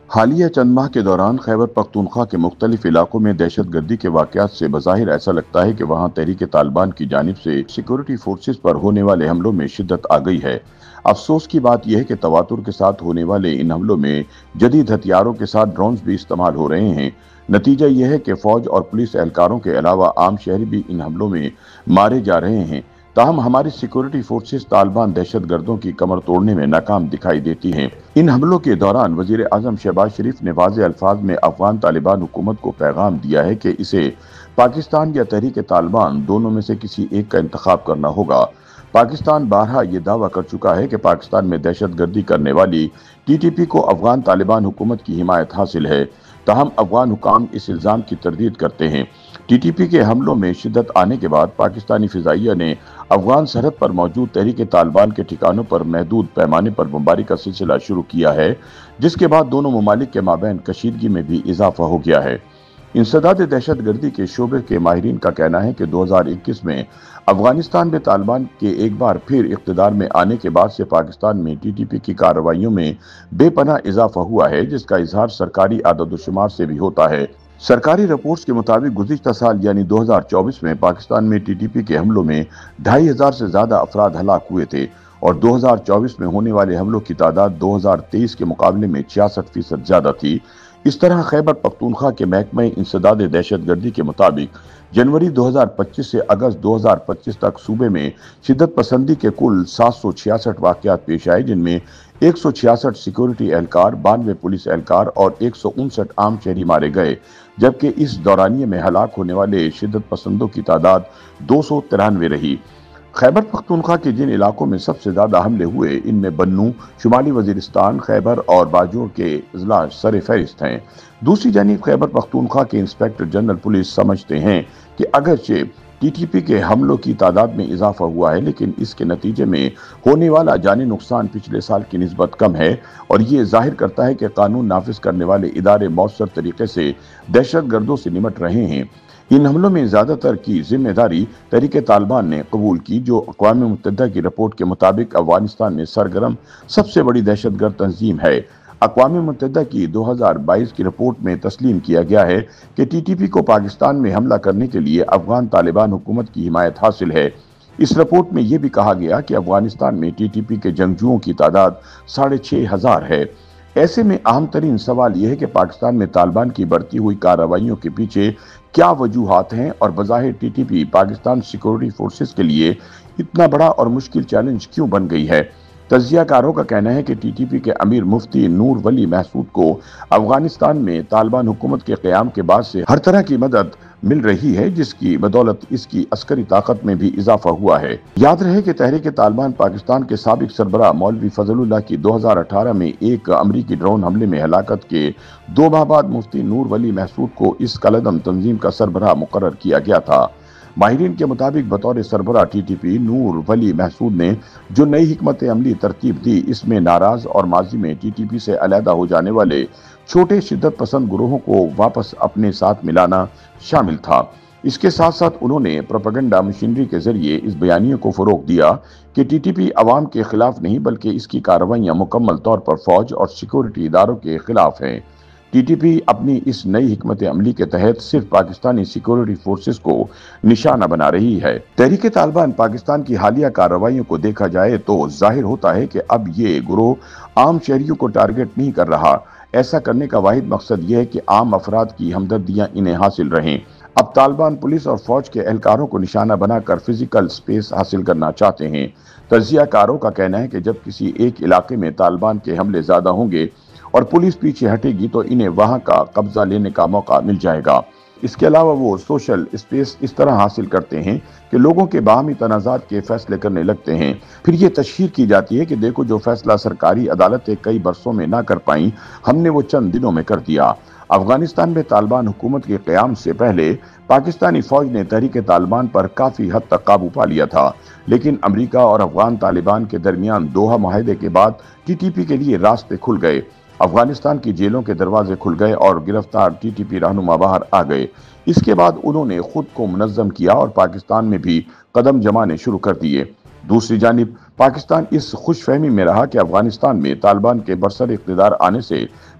حالیہ چند ماہ کے دوران خیبر پختونخوا کے مختلف علاقوں میں دہشت گردی کے واقعات سے بظاہر ایسا لگتا ہے کہ وہاں تحریک طالبان کی جانب سے سیکورٹی فورسز پر ہونے والے حملوں میں شدت آ گئی ہے۔ افسوس کی بات یہ ہے کہ تواتر کے ساتھ ہونے والے ان حملوں میں جدید ہتھیاروں کے ساتھ ڈرونز بھی استعمال ہو رہے ہیں۔ نتیجہ یہ ہے کہ فوج اور پولیس اہلکاروں کے علاوہ عام شہری بھی ان حملوں میں مارے جا رہے ہیں۔ تاہم ہماری سیکورٹی فورسز طالبان دہشت گردوں کی کمر توڑنے میں ناکام دکھائی دیتی ہیں۔ ان حملوں کے دوران وزیر اعظم شہباز شریف نے واضح الفاظ میں افغان طالبان حکومت کو پیغام دیا ہے کہ اسے پاکستان یا تحریک طالبان دونوں میں سے کسی ایک کا انتخاب کرنا ہوگا۔ پاکستان بارہا یہ دعویٰ کر چکا ہے کہ پاکستان میں دہشت گردی کرنے والی ٹی ٹی پی کو افغان طالبان حکومت کی حمایت حاصل ہے۔ تاہم افغان حکام اس الزام کی تردید کرتے ہیں۔ ٹی ٹی پی کے حملوں میں شدت آنے کے بعد پاکستانی فضائیہ نے افغان سرحد پر موجود تحریک طالبان کے ٹھکانوں پر محدود پیمانے پر بمباری کا سلسلہ شروع کیا ہے، جس کے بعد دونوں ممالک کے مابین کشیدگی میں بھی اضافہ ہو گیا ہے۔ انسداد دہشت گردی کے شعبے کے ماہرین کا کہنا ہے کہ 2021 میں افغانستان میں طالبان کے ایک بار پھر اقتدار میں آنے کے بعد سے پاکستان میں ٹی ٹی پی کی کارروائیوں میں بے پناہ اضافہ ہوا ہے، جس کا اظہار سرکاری اعداد و شمار سے بھی ہوتا ہے۔ سرکاری رپورٹس کے مطابق گزشتہ سال یعنی 2024 میں پاکستان میں ٹی ٹی پی کے حملوں میں 2500 سے زیادہ افراد ہلاک ہوئے تھے اور 2024 میں ہونے والے حملوں کی تعداد 2023 کے مقابلے میں 66% زیادہ تھی۔ اس طرح خیبر پختونخوا کے محکمہ انسداد دہشت گردی کے مطابق جنوری 2025 سے اگست 2025 تک صوبے میں شدت پسندی کے کل 766 واقعات پیش آئے، جن میں 166 سیکورٹی اہلکار، 92 پولیس اہلکار اور 159 عام شہری مارے گئے، جبکہ اس دورانیے میں ہلاک ہونے والے شدت پسندوں کی تعداد 293 رہی۔ خیبر پختونخوا کے جن علاقوں میں سب سے زیادہ حملے ہوئے، ان میں بنوں، شمالی وزیرستان، خیبر اور باجوڑ کے اضلاع سر فہرست ہیں۔ دوسری جانب خیبر پختونخوا کے انسپکٹر جنرل پولیس سمجھتے ہیں کہ اگرچہ ٹی ٹی پی کے حملوں کی تعداد میں اضافہ ہوا ہے، لیکن اس کے نتیجے میں ہونے والا جانی نقصان پچھلے سال کی نسبت کم ہے اور یہ ظاہر کرتا ہے کہ قانون نافذ کرنے والے ادارے مؤثر طریقے سے دہشت گردوں سے نمٹ رہے ہیں۔ ان حملوں میں زیادہ تر کی ذمہ داری تحریک طالبان نے قبول کی، جو اقوام متحدہ کی رپورٹ کے مطابق افغانستان میں سرگرم سب سے بڑی دہشت گرد تنظیم ہے۔ اقوام متحدہ کی 2022 کی رپورٹ میں تسلیم کیا گیا ہے کہ ٹی ٹی پی کو پاکستان میں حملہ کرنے کے لیے افغان طالبان حکومت کی حمایت حاصل ہے۔ اس رپورٹ میں یہ بھی کہا گیا کہ افغانستان میں ٹی ٹی پی کے جنگجوؤں کی تعداد 6500 ہے۔ ایسے میں اہم ترین سوال یہ ہے کہ پاکستان میں طالبان کی بڑھتی ہوئی کارروائیوں کے پیچھے کیا وجوہات ہیں اور بظاہر T T P Pakistan security forces کے لیے اتنا بڑا اور مشکل چیلنج کیوں بن گئی ہے۔ تجزیہ کاروں کا کہنا ہے کہ ٹی ٹی پی کے امیر مفتی نور ولی محسود کو افغانستان میں طالبان حکومت کے قیام کے بعد سے ہر طرح کی مدد مل رہی ہے، جس کی بدولت اس کی عسکری طاقت میں بھی اضافہ ہوا ہے۔ یاد رہے کہ تحریک طالبان پاکستان کے سابق سربراہ مولوی فضل اللہ کی 2018 میں ایک امریکی ڈرون حملے میں ہلاکت کے 2 ماہ بعد مفتی نور ولی محسود کو اس کالعدم تنظیم کا سربراہ مقرر کیا گیا تھا۔ ماہرین کے مطابق بطور سربراہ ٹی ٹی پی نور ولی محسود نے جو نئی حکمت عملی ترتیب دی، اس میں ناراض اور ماضی میں ٹی ٹی پی سے علیحدہ ہو جانے والے چھوٹے شدت پسند گروہوں کو واپس اپنے ساتھ ملانا شامل تھا۔ اس کے ساتھ ساتھ انہوں نے پروپیگنڈا مشینری کے ذریعے اس بیانیے کو فروغ دیا کہ ٹی ٹی پی عوام کے خلاف نہیں بلکہ اس کی کارروائیاں مکمل طور پر فوج اور سیکورٹی اداروں کے خلاف ہیں۔ ٹی ٹی پی اپنی اس نئی حکمت عملی کے تحت صرف پاکستانی سیکورٹی فورسز کو نشانہ بنا رہی ہے۔ تحریک طالبان پاکستان کی حالیہ کارروائیوں کو دیکھا جائے تو ظاہر ہوتا ہے کہ اب یہ گروہ عام شہریوں کو ٹارگٹ نہیں کر رہا۔ ایسا کرنے کا واحد مقصد یہ ہے کہ عام افراد کی ہمدردیاں انہیں حاصل رہیں۔ اب طالبان پولیس اور فوج کے اہلکاروں کو نشانہ بنا کر فزیکل سپیس حاصل کرنا چاہتے ہیں۔ تجزیہ کاروں کا کہنا ہے کہ جب کسی ایک علاقے میں طالبان کے حملے زیادہ ہوں گے اور پولیس پیچھے ہٹے گی تو انہیں وہاں کا قبضہ لینے کا موقع مل جائے گا۔ اس کے علاوہ وہ سوشل اسپیس اس طرح حاصل کرتے ہیں کہ لوگوں کے باہمی تنازعات کے فیصلے کرنے لگتے ہیں۔ پھر یہ تشہیر کی جاتی ہے کہ دیکھو جو فیصلہ سرکاری عدالتیں کئی برسوں میں نہ کر پائیں، ہم نے وہ چند دنوں میں کر دیا۔ افغانستان میں طالبان حکومت کے قیام سے پہلے پاکستانی فوج نے تحریک طالبان پر کافی حد تک قابو پا لیا تھا، لیکن امریکہ اور افغان طالبان کے درمیان دوحہ معاہدے کے بعد ٹی ٹی پی کے لیے راستے کھل گئے۔ افغانستان کی جیلوں کے دروازے کھل گئے اور گرفتار ٹی ٹی پی رہنما باہر آ گئے۔ اس کے بعد انہوں نے خود کو منظم کیا اور پاکستان میں بھی قدم جمانے شروع کر دیے۔ دوسری جانب پاکستان اس خوش فہمی میں رہا کہ افغانستان میں طالبان کے برسر اقتدار آنے سے